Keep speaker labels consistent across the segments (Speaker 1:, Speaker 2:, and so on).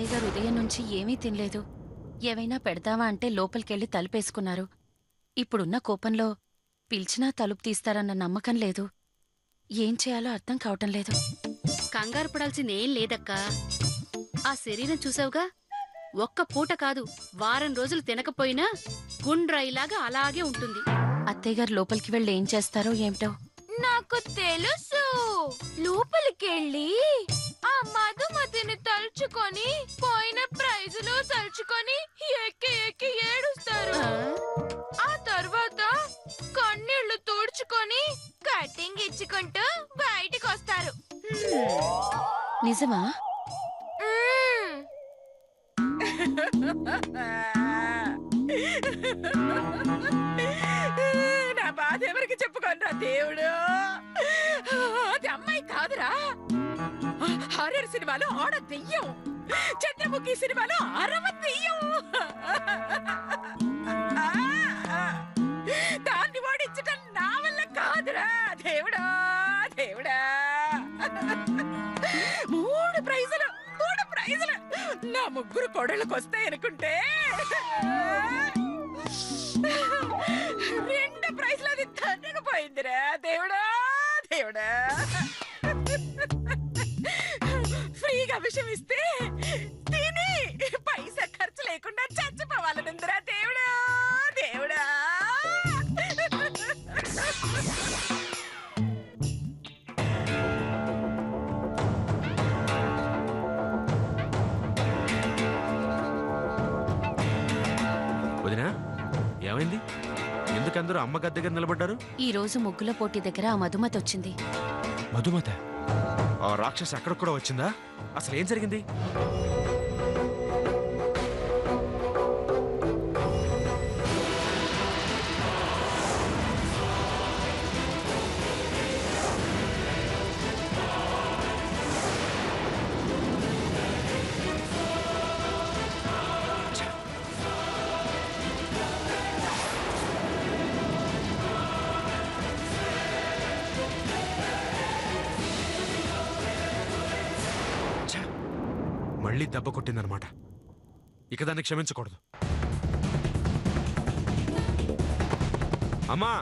Speaker 1: అత్తయ్య గారు ఉదయం నుంచి ఏమీ తినలేదు. ఏవైనా పెడతావా అంటే లోపలికెళ్ళి తలుపేసుకున్నారు. ఇప్పుడున్న కోపంలో పిలిచినా తలుపు తీస్తారన్న నమ్మకం లేదు. ఏం చేయాలో అర్థం కావటం లేదు.
Speaker 2: కంగారు పడాల్సిందేం లేదక్కా. ఆ శరీరం చూసావుగా, ఒక్క పూట కాదు వారం రోజులు తినకపోయినా గుండ్రాయిలాగా అలాగే ఉంటుంది.
Speaker 1: అత్తయ్య గారు లోపలికి వెళ్ళి ఏం చేస్తారో ఏమిటో.
Speaker 3: నాకు తెలుసు. లోపలికెళ్ళి ఆ మధుమతిని తలుచుకొని పోయిన ప్రైజులు తలుచుకొని ఎక్కి ఎక్కి ఏడుస్తారు. ఆ తర్వాత కన్నీళ్లు తుడుచుకొని కటింగ్ ఇచ్చుకుంటూ బయటికి వస్తారు.
Speaker 1: నిజమా?
Speaker 4: నా బాధ ఎవరికి చెప్పుకోనరా దేవుడు. అది అమ్మాయి కాదురా, హారర్ సినిమాలో ఆడ దెయ్యం, చంద్రముఖి సినిమాలో అరవ దెయ్యం. దాన్ని ఓడించటం నా వల్ల కాదురా దేవుడా దేవుడా. 3 ప్రైజులు నా 3 కొడళ్ళకు వస్తాయి అనుకుంటే 2 ప్రైజ్లు అది తన్నకపోయిందిరా దేవుడా దేవుడా. ఫ్రీగా విషయం ఇస్తే తిని పైసా ఖర్చు లేకుండా చచ్చిపోవాలనుందిరా దేవుడా దేవుడా.
Speaker 5: వదినా, ఏమైంది? ఎందుకందరూ అమ్మ గద్దె దగ్గర నిలబడ్డారు?
Speaker 1: ఈ రోజు ముగ్గుల పోటీ దగ్గర ఆ మధుమతి వచ్చింది.
Speaker 5: మధుమత? ఆ రాక్షసి అక్కడ కూడా వచ్చిందా? అసలు ఏం జరిగింది? మళ్ళీ దెబ్బ కొట్టిందనమాట. ఇక దాన్ని క్షమించకూడదు. అమ్మా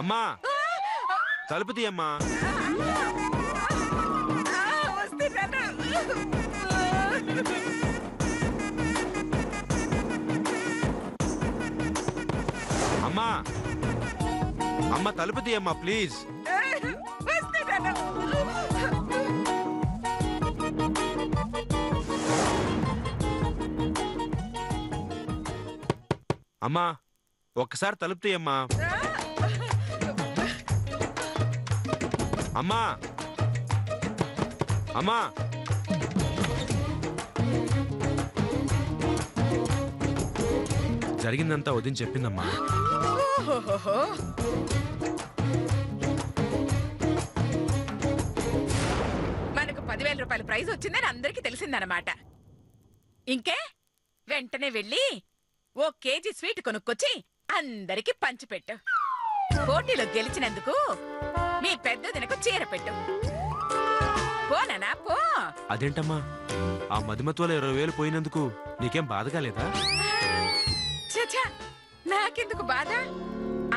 Speaker 5: అమ్మా, తలుపు తీయమ్మా. అమ్మా అమ్మ, తలుపు తీయమ్మా ప్లీజ్. అమ్మా, ఒక్కసారి తలుపు తీయమ్మా. అమ్మా అమ్మా, జరిగిందంతా వదిన చెప్పిందమ్మా.
Speaker 4: మనకు 10,000 రూపాయల ప్రైజ్ వచ్చిందని అందరికీ తెలిసిందన్నమాట. ఇంకే వెంటనే వెళ్ళి 1 కేజీ స్వీట్ కొనుక్కొచ్చి అందరికి పంచిపెట్టు. పోటీలో గెలిచినందుకు మీ పెద్దదినకు చీర పెట్టు. పోనా పో.
Speaker 5: అదేంటమ్మా, ఆ మధుమతి 20,000 పోయినందుకు నీకేం బాధగా లేదా?
Speaker 4: చచ్చా, నాకెందుకు బాధ?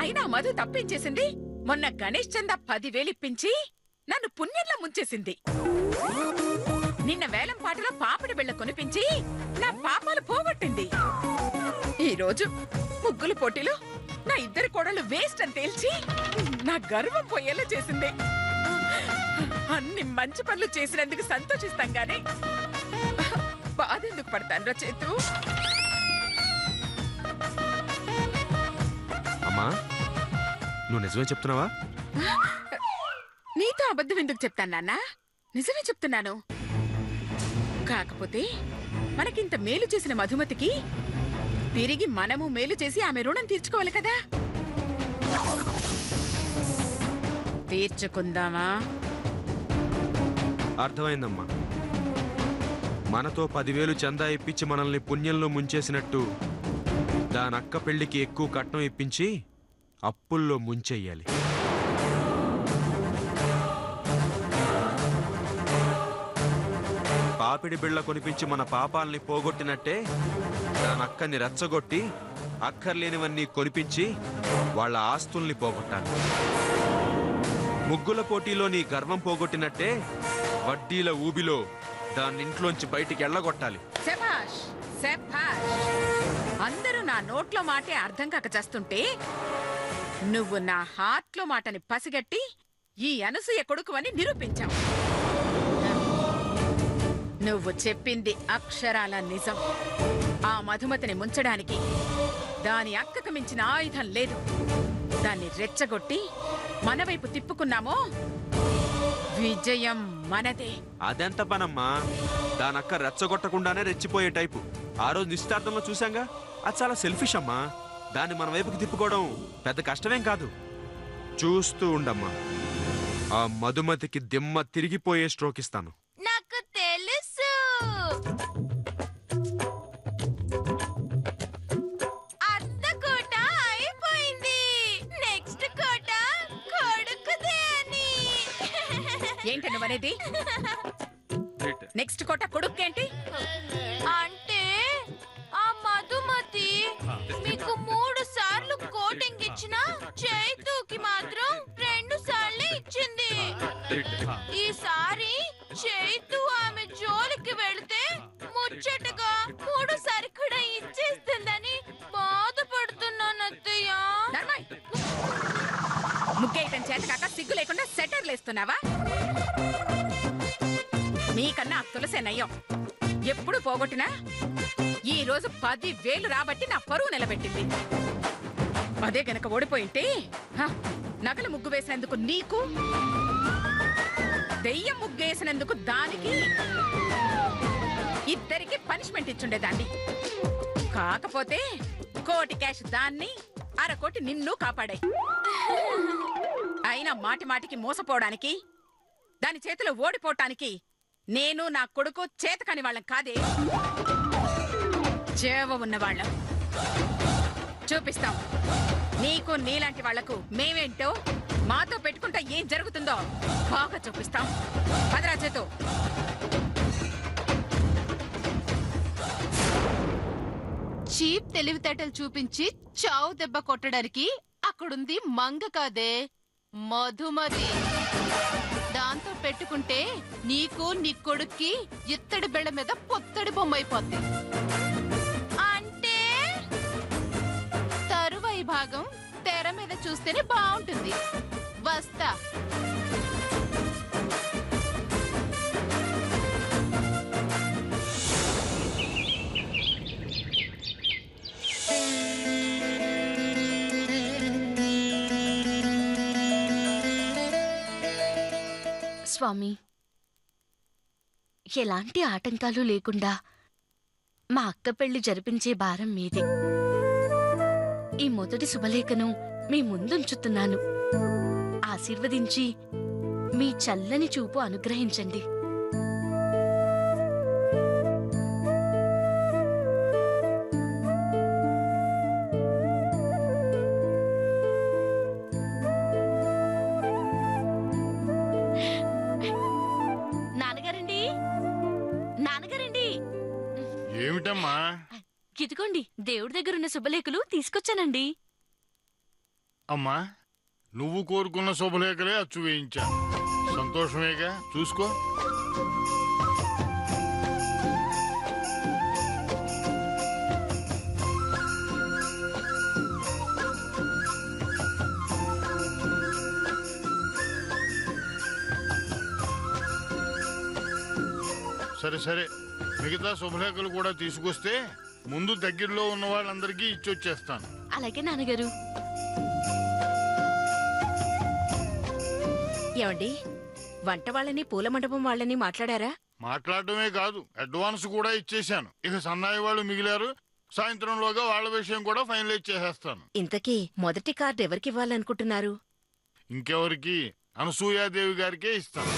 Speaker 4: అయినా మధు తప్పించేసింది. మొన్న గణేష్ చందా 10,000 ఇప్పించి నన్ను పుణ్యంలో ముంచేసింది. నిన్న వేలం పాటలో పాపిడి బిళ్ళ కొనిపించి నా పాపాలు పోగొట్టింది. ఈ రోజు ముగ్గుల పోటీలో నా 2 కోడలు వేస్ట్ అని తేల్చి నా గర్వం పోయేలా చేసింది. అన్ని మంచి పనులు చేసినందుకు సంతోషిస్తాం గానీ బాధెందుకు పడతాను చేతు.
Speaker 5: అమ్మా, నువ్వు నిజమే చెప్తున్నావా?
Speaker 4: నీతో అబద్ధం ఎందుకు చెప్తాను నాన్న? నిజమే చెప్తున్నాను. కాకపోతే మనకింత మేలు చేసిన మధుమతికి తిరిగి మనము మేలు చేసి ఆమె రుణం తీర్చుకోవాలి కదా. తీర్చుకుందామా?
Speaker 5: అర్థమైందమ్మా. మనతో 10,000 చందా ఇప్పించి మనల్ని పుణ్యంలో ముంచేసినట్టు దానక్క పెళ్లికి ఎక్కువ కట్నం ఇప్పించి అప్పుల్లో ముంచెయ్యాలి. పాపిడి బిళ్ళ కొనిపించి మన పాపాల్ని పోగొట్టినట్టే దానక్కని రెచ్చగొట్టి అక్కర్లేనివన్నీ కొనిపించి వాళ్ళ ఆస్తుల్ని పోగొట్టాలి. ముగ్గుల పోటీలో నీ గర్వం పోగొట్టినట్టే వడ్డీల ఊబిలో దాన్నింట్లోంచి బయటికి ఎళ్ళగొట్టాలి.
Speaker 4: శభాష్ శభాష్. అందరూ నా నోట్లో మాటే అర్థం కాక చేస్తుంటే నువ్వు నా హార్ట్లో మాటని పసిగట్టి ఈ అనసూయ కొడుకు అని నిరూపించావు. నువ్వు చెప్పింది అక్షరాల నిజం. ఆ మధుమతిని ముంచడానికి దాని అక్కకు మించిన ఆయుధం లేదు. దాన్ని రెచ్చగొట్టి మన వైపు తిప్పుకున్నామో విజయం మనదే.
Speaker 5: అదెంత పనమ్మా? దానక్క రెచ్చగొట్టకుండానే రెచ్చిపోయే టైపు. ఆ రోజు నిశ్చితార్థంలో చూశాంగా, అది చాలా సెల్ఫిష్ అమ్మా. దాన్ని మన వైపుకి తిప్పుకోవడం పెద్ద కష్టమేం కాదు. చూస్తూ ఉండమ్మా, ఆ మధుమతికి దిమ్మ తిరిగిపోయే స్ట్రోక్ ఇస్తాను.
Speaker 3: నాకు తెలుసు. అత్త కోట అయిపోయింది. నెక్స్ట్ కోట కొడుకుదే అని.
Speaker 4: ఏంటి నువ్వనేది? నెక్స్ట్ కోట కొడుకేంటి?
Speaker 3: అంటే ఆ మధుమతి మీకు 3 సార్లు కోటింగ్ ఇచ్చిన చైతుకి మాత్రం 2 సార్లే ఇచ్చింది. ఈసారి చైతు ఆమె జోలికి వెళితే ముచ్చటగా 3సారి కూడా ఇచ్చేస్తుందని బాధపడుతున్నాను అత్తయ్య.
Speaker 4: ముగ్గేయటం చేత కాక సిగ్గు లేకుండా సెటర్లేస్తున్నావా? నీకన్నా తులసే నయ్యం. ఎప్పుడు పోగొట్టినా ఈ రోజు 10,000 రాబట్టి నా పరువు నిలబెట్టింది. అదే గనక ఓడిపోయింటే నగలు ముగ్గు వేసినందుకు నీకు, దెయ్యం ముగ్గేసినందుకు దానికి, ఇద్దరికి పనిష్మెంట్ ఇచ్చుండేదాన్ని. కాకపోతే 1 కోటి క్యాష్ దాన్ని, 1/2 కోటి నిన్ను కాపాడాయి. అయినా మాటి మాటికి మోసపోవడానికి, దాని చేతిలో ఓడిపోవటానికి నేను నా కొడుకు చేతకాని వాళ్ళం కాదే. చేవ ఉన్నవాళ్ళం. చూపిస్తాం నీకు, నీలాంటి వాళ్లకు మేమేంటో, మాతో పెట్టుకుంటా ఏం జరుగుతుందో బాగా చూపిస్తాం. పదరా చేతు.
Speaker 6: చీప్ తెలివితేటలు చూపించి చావు దెబ్బ కొట్టడానికి అక్కడుంది మంగ కాదే, మధుమతి. దాంతో పెట్టుకుంటే నీకు నీ కొడుక్కి ఇత్తడి బెళ్ళ మీద పొత్తడి బొమ్మ అయిపోద్ది.
Speaker 3: అంటే
Speaker 6: తరువాయి భాగం తెర మీద చూస్తేనే బాగుంటుంది. వస్తా.
Speaker 1: స్వామి, ఎలాంటి ఆటంకాలు లేకుండా మా అక్క పెళ్లి జరిపించే భారం మీది. ఈ మొదటి శుభలేఖను మీ ముందుంచుతున్నాను. ఆశీర్వదించి మీ చల్లని చూపు అనుగ్రహించండి.
Speaker 7: ఏమిటమ్మా?
Speaker 1: ఇదిగోండి, దేవుడి దగ్గరున్న శుభలేఖలు తీసుకొచ్చానండి.
Speaker 7: అమ్మా, నువ్వు కోరుకున్న శుభలేఖలే అచ్చు వేయించా. సంతోషమేగా, చూసుకో. సరే సరే, మిగతా శుభలేఖలు కూడా తీసుకొస్తే ముందు దగ్గరలో ఉన్న వాళ్ళందరికీ ఇచ్చొచ్చేస్తాను.
Speaker 1: అలాగే నాన్నగారు.
Speaker 8: ఏమండి, వంట వాళ్ళని పూల మండపం వాళ్ళని మాట్లాడారా?
Speaker 7: మాట్లాడటమే కాదు, అడ్వాన్స్ కూడా ఇచ్చేశాను. ఇక సన్నాయి వాళ్ళు మిగిలారు. సాయంత్రంలోగా వాళ్ళ విషయం కూడా ఫైనలైజ్ చేసేస్తాను.
Speaker 8: ఇంతకీ మొదటి కార్డు ఎవరికి ఇవ్వాలనుకుంటున్నారు?
Speaker 7: ఇంకెవరికి? అనసూయాదేవి గారికే ఇస్తాను.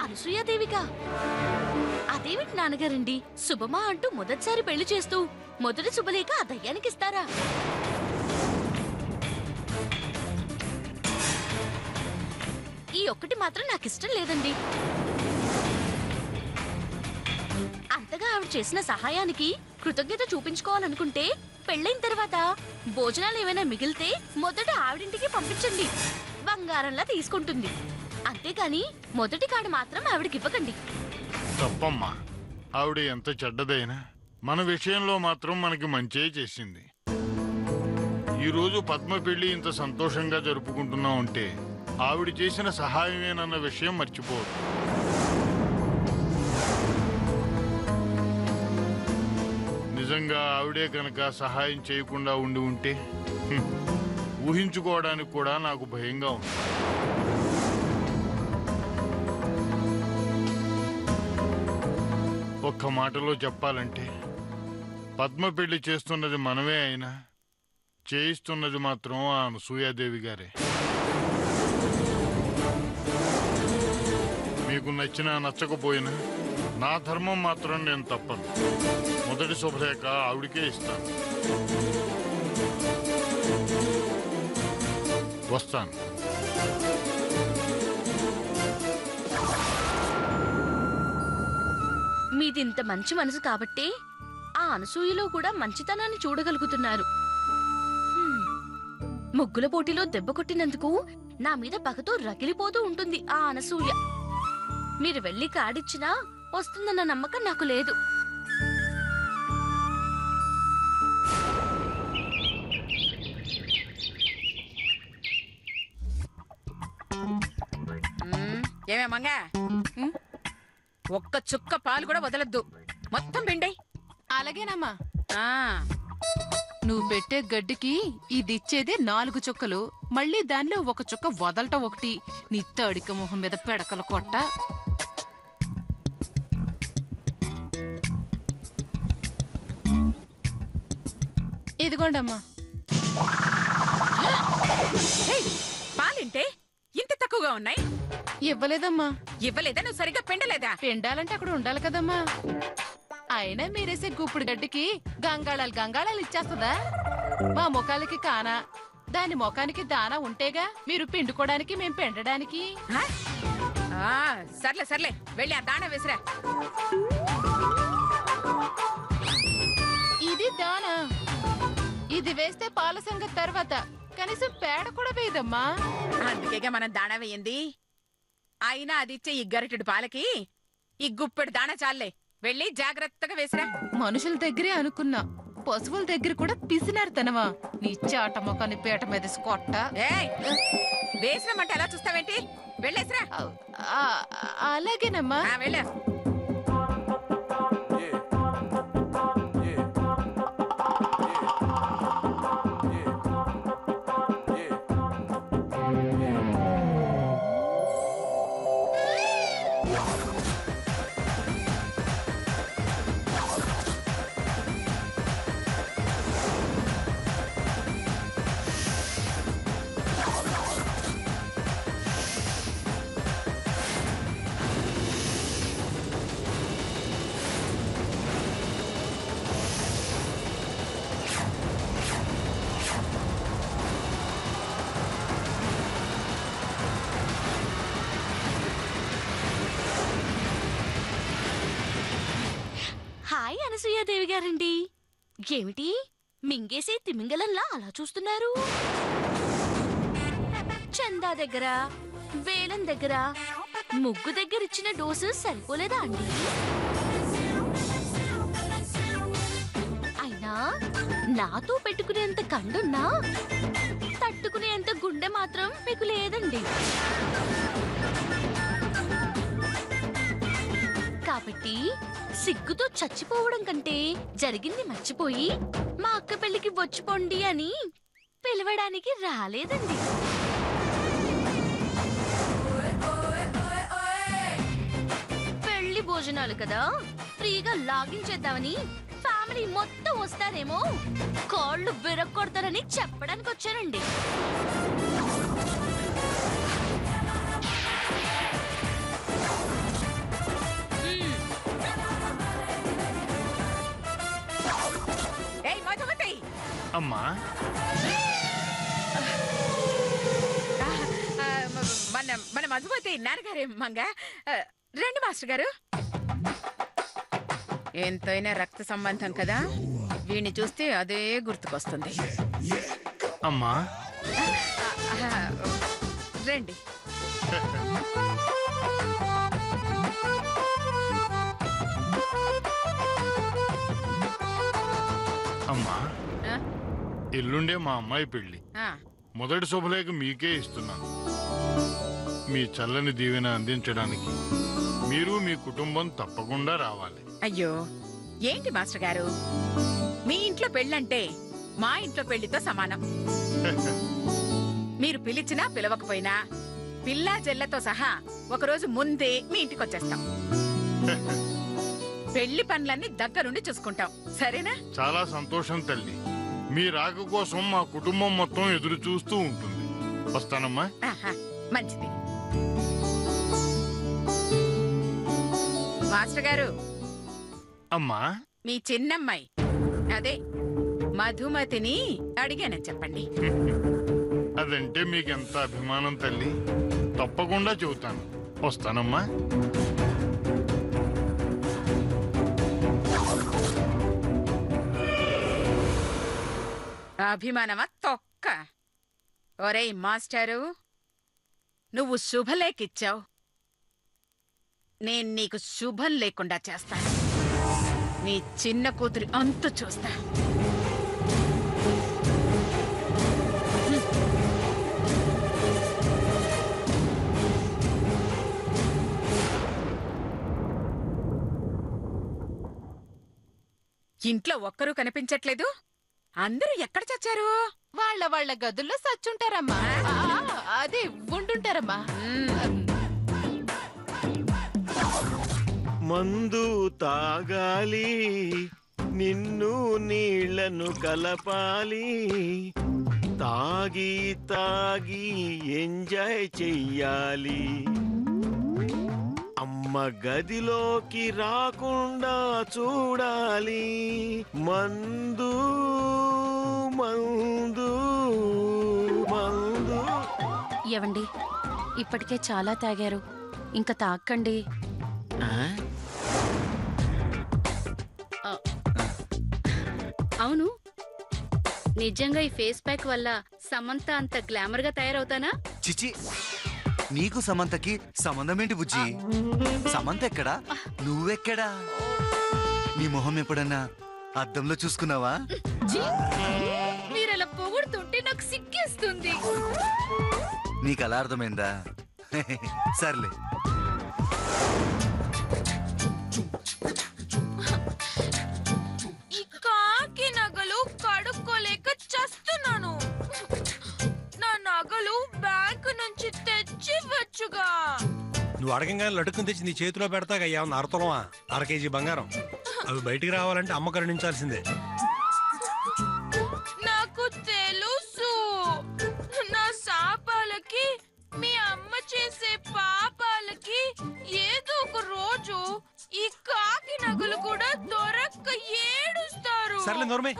Speaker 1: అనసూయాదేవిగా? అదేమిటి నాన్నగారండి, శుభమా అంటూ మొదటిసారి పెళ్లి చేస్తూ మొదటి శుభలేఖ ఆ దయ్యానికి ఇస్తారా?
Speaker 2: ఈ ఒక్కటి మాత్రం నాకు ఇష్టం లేదండి. అంతగా ఆవిడ చేసిన సహాయానికి కృతజ్ఞత చూపించుకోవాలనుకుంటే పెళ్ళైన తర్వాత భోజనాలు ఏమైనా మిగిలితే మొదట ఆవిడింటికి పంపించండి. బంగారంలా తీసుకుంటుంది. అంతేకాని మొదటి కాడు మాత్రం ఆవిడకి ఇవ్వకండి.
Speaker 7: తప్పమ్మా. ఆవిడ ఎంత చెడ్డదైనా మన విషయంలో మాత్రం మనకి మంచే చేసింది. ఈరోజు పద్మ పెళ్లి ఇంత సంతోషంగా జరుపుకుంటున్నాం అంటే ఆవిడ చేసిన సహాయమేనన్న విషయం మర్చిపోవద్దు. నిజంగా ఆవిడే కనుక సహాయం చేయకుండా ఉండి ఉంటే ఊహించుకోవడానికి కూడా నాకు భయంగా ఉంది. ఒక్క మాటలో చెప్పాలంటే పద్మ పెళ్లి చేస్తున్నది మనమే అయినా చేయిస్తున్నది మాత్రం ఆ అనసూయాదేవి గారే. మీకు నచ్చినా నచ్చకపోయినా నా ధర్మం మాత్రం నేను తప్పను. మొదటి శుభలేఖ ఆవిడికే ఇస్తాను. వస్తాను.
Speaker 2: మీదింత మంచి మనసు కాబట్టే ఆ అనసూయలో కూడా మంచితనాన్ని చూడగలుగుతున్నారు. ముగ్గుల పోటీలో దెబ్బ కొట్టినందుకు నా మీద పగతో రగిలిపోతూ ఉంటుంది ఆ అనసూయ. మీరు వెళ్లి కాడిచ్చినా వస్తుందన్న నమ్మకం నాకు లేదు.
Speaker 4: ఏమే మంగా, ఒక్క చుక్క పాలు కూడా వదలద్దు. మొత్తం పిండై.
Speaker 6: అలాగేనమ్మా.
Speaker 4: ఆ
Speaker 6: నువ్వు పెట్టే గడ్డికి ఇదిచ్చేదే 4 చుక్కలు, మళ్ళీ దానిలో 1 చుక్క వదలటం ఒకటి. నీ తడిక మొహం మీద పెడకలు కొట్ట. ఇదిగోండమ్మా.
Speaker 4: పాలింటే ఇంత తక్కువగా ఉన్నాయి.
Speaker 6: ఇవ్వలేదమ్మా.
Speaker 4: ఇవ్వలేదా? నువ్వు సరిగ్గా పిండలేదా?
Speaker 6: పిండాలంటే అక్కడ ఉండాలి కదమ్మా. అయినా మీరేసే గుప్పుడు గడ్డికి గంగాళాలు ఇచ్చేస్తుందా? మా ముఖాలకి కానా, దాని ముఖానికి దానా ఉంటేగా మీరు పిండుకోవడానికి మేం పిండడానికి.
Speaker 4: సర్లే సర్లే, వెళ్ళి ఆ దాణా వేసిరా.
Speaker 6: ఇది దానా. ఇది వేస్తే పాల సంగతి తర్వాత, కనీసం పేడ కూడా వేయదమ్మా.
Speaker 4: అందుకేగా మనం దాణా వేయింది. అయినా అది ఇచ్చే ఈ గరిటెడు పాలకి ఈ గుప్పెడు దాణా చాలే. వెళ్ళి జాగ్రత్తగా వేసిరా.
Speaker 6: మనుషుల దగ్గరే అనుకున్నా, పశువుల దగ్గర కూడా పిసినారు తనవా. నీ చాట మొఖాన్ని పీట మీద కొట్ట.
Speaker 4: వేసినామంటే ఎలా చూస్తావేంటి? వెళ్ళేసిరా.
Speaker 6: అలాగేనమ్మా.
Speaker 4: వెళ్ళా.
Speaker 2: హాయ్ అనసూయాదేవి గారండి. ఏమిటి మింగేసే తిమింగలంలా అలా చూస్తున్నారు? చందా దగ్గర, వేలం దగ్గర, ముగ్గు దగ్గర ఇచ్చిన డోసు సరిపోలేదా అండి? అయినా నాతో పెట్టుకునేంత కండున్నా తట్టుకునేంత గుండె మాత్రం మీకు లేదండి. కాబట్టి సిగ్గుతో చచ్చిపోవడం కంటే జరిగింది మర్చిపోయి మా అక్క పెళ్లికి వచ్చిపోండి అని పిలవడానికి రాలేదండి. పెళ్లి భోజనాలు కదా, ఫ్రీగా లాగిన్ చేద్దామని ఫ్యామిలీ మొత్తం వస్తారేమో, కాళ్ళు విరక్కొడతారని చెప్పడానికి వచ్చానండి.
Speaker 7: అమ్మా,
Speaker 4: మన మన మధుమతి నాన్నగారే మంగ. రండి మాస్టర్ గారు. ఎంతైనా రక్త సంబంధం కదా, వీణ్ణి చూస్తే అదే గుర్తుకొస్తుంది.
Speaker 7: అమ్మా
Speaker 4: రండి.
Speaker 7: అమ్మా
Speaker 4: ఆ,
Speaker 7: ఎల్లుండే మా అమ్మాయి పెళ్లి.
Speaker 4: ఆ,
Speaker 7: మొదటి శుభలేఖ మీకే ఇస్తున్నాను. మీ చల్లని దీవెన అందించడానికి మీరు మీ కుటుంబం తప్పకుండా రావాలి.
Speaker 4: అయ్యో ఏంటి మాస్టర్ గారు, మీ ఇంట్లో పెళ్ళంటే మా ఇంట్లో పెళ్లితో సమానం. మీరు పిలిచినా పిలవకపోయినా పిల్లా జెల్లతో సహా ఒకరోజు ముందే మీ ఇంటికి వచ్చేస్తాం. పెళ్లి పనులన్నీ దగ్గరుండి చూసుకుంటాం, సరేనా?
Speaker 7: చాలా సంతోషం తల్లి. మీ రాక కోసం మా కుటుంబం మొత్తం ఎదురు చూస్తూ ఉంటుంది. వస్తానమ్మా.
Speaker 4: ఆహా, మంచిది. మాస్టర్ గారు,
Speaker 7: అమ్మా
Speaker 4: మీ చిన్నమ్మాయి అదే మధుమతిని అడిగానని చెప్పండి.
Speaker 7: అదంటే మీకెంత అభిమానం తల్లి. తప్పకుండా చెబుతాను. వస్తానమ్మా.
Speaker 4: అభిమానమా తొక్క. ఒరేయ్ మాస్టారు, నువ్వు శుభలేఖిచ్చావు, నేను నీకు శుభం లేకుండా చేస్తాను. నీ చిన్న కూతురి అంతు చూస్తా. ఇంట్లో ఒక్కరూ కనిపించట్లేదు. అందరూ ఎక్కడ చచ్చారు?
Speaker 6: వాళ్ళ వాళ్ళ గదుల్లో సచ్చుంటారమ్మా. అదే ఉండుంటారమ్మా.
Speaker 9: మందు తాగాలి, నిన్ను నీళ్లను కలపాలి, తాగి తాగి ఎంజాయ్ చెయ్యాలి. అమ్మ గదిలోకి రాకుండా చూడాలి. మందు మందు మందు.
Speaker 1: ఏవండి, ఇప్పటికే చాలా తాగారు, ఇంకా తాక్కండి.
Speaker 2: అవును, నిజంగా ఈ ఫేస్ ప్యాక్ వల్ల సమంత అంత గ్లామర్ గా తయారవుతానా?
Speaker 10: చిచి, నీకు సమంతకి సంబంధం ఏంటి బుజ్జి? సమంత ఎక్కడా, నువ్వెక్కడా? నీ మొహం ఎప్పుడన్నా అద్దంలో చూసుకున్నావా?
Speaker 2: మీరలా పొగుడుతుంటే నాకు సిగ్గేస్తుంది.
Speaker 10: నీకు అలా అర్థమైందా? సర్లే.
Speaker 3: ఈ కాకి నగలు కడుక్కోలేక చస్తున్నాను. నా నగలు బ్యాంకు నుంచి తెచ్చివచ్చుగా.
Speaker 11: నువ్వు అడగంగానే లటుకుని తెచ్చి నీ చేతిలో పెడతాగా. ఏమన్నా అరతలమా? 1/2 కేజీ బంగారం. అవి బయటికి రావాలంటే అమ్మ కరుణించాల్సిందే.
Speaker 3: నాకు తెలుసు, నా శాపాలకి మీ అమ్మ చేసే పాపాలకి ఏదో ఒక రోజు ఈ కాకి నగలు కూడా దొరక్క ఏడుస్తారు.
Speaker 11: సర్లే నోర్మే.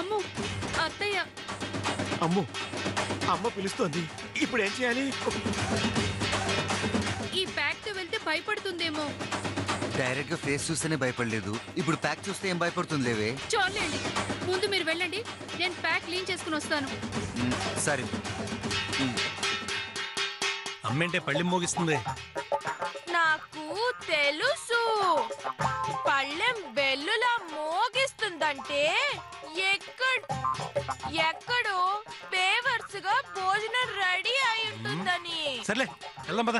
Speaker 2: అమ్మో అత్తయ్య.
Speaker 9: అమ్మో, అమ్మ పిలుస్తోంది. ఇప్పుడు ఏం చేయాలి?
Speaker 2: ఈ ప్యాక్ తో వెళ్తే భయపడుతుందేమో.
Speaker 10: డైరెక్ట్ గా ఫేస్ చూస్తేనే భయపడలేదు, ఇప్పుడు ప్యాక్ చూస్తే ఏం భయపడుతుంది లేవే.
Speaker 2: చూడండి, ముందు మీరు వెళ్ళండి, నేను ప్యాక్ క్లీన్ చేసుకుని వస్తాను.
Speaker 10: సరే.
Speaker 11: అమ్మేంటే పళ్ళెం మోగిస్తుంది.
Speaker 3: నాకు తెలుసు, పళ్ళెం బెల్లులా మోగిస్తుందంటే ఎక్కడో పేవర్స్ గా భోజనం రెడీ అయి ఉంటుందని.
Speaker 11: సర్లే వెళ్దాం పద.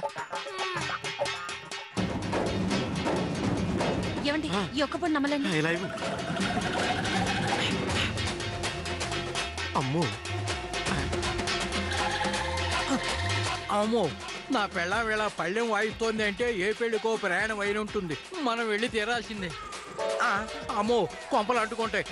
Speaker 1: ఏమండి, ఈ ఒక్క పొడి నమ్మలండి.
Speaker 9: ఇలా ఇవ్వు. అమ్మో
Speaker 12: అమ్మో, నా పెళ్ళ వేళ పళ్ళెం వాయిస్తోంది అంటే ఏ పెళ్లికో ప్రయాణం అయిన ఉంటుంది. మనం వెళ్ళి తీరాల్సిందే. అమ్మో, కొంపలు అంటుకుంటాయి.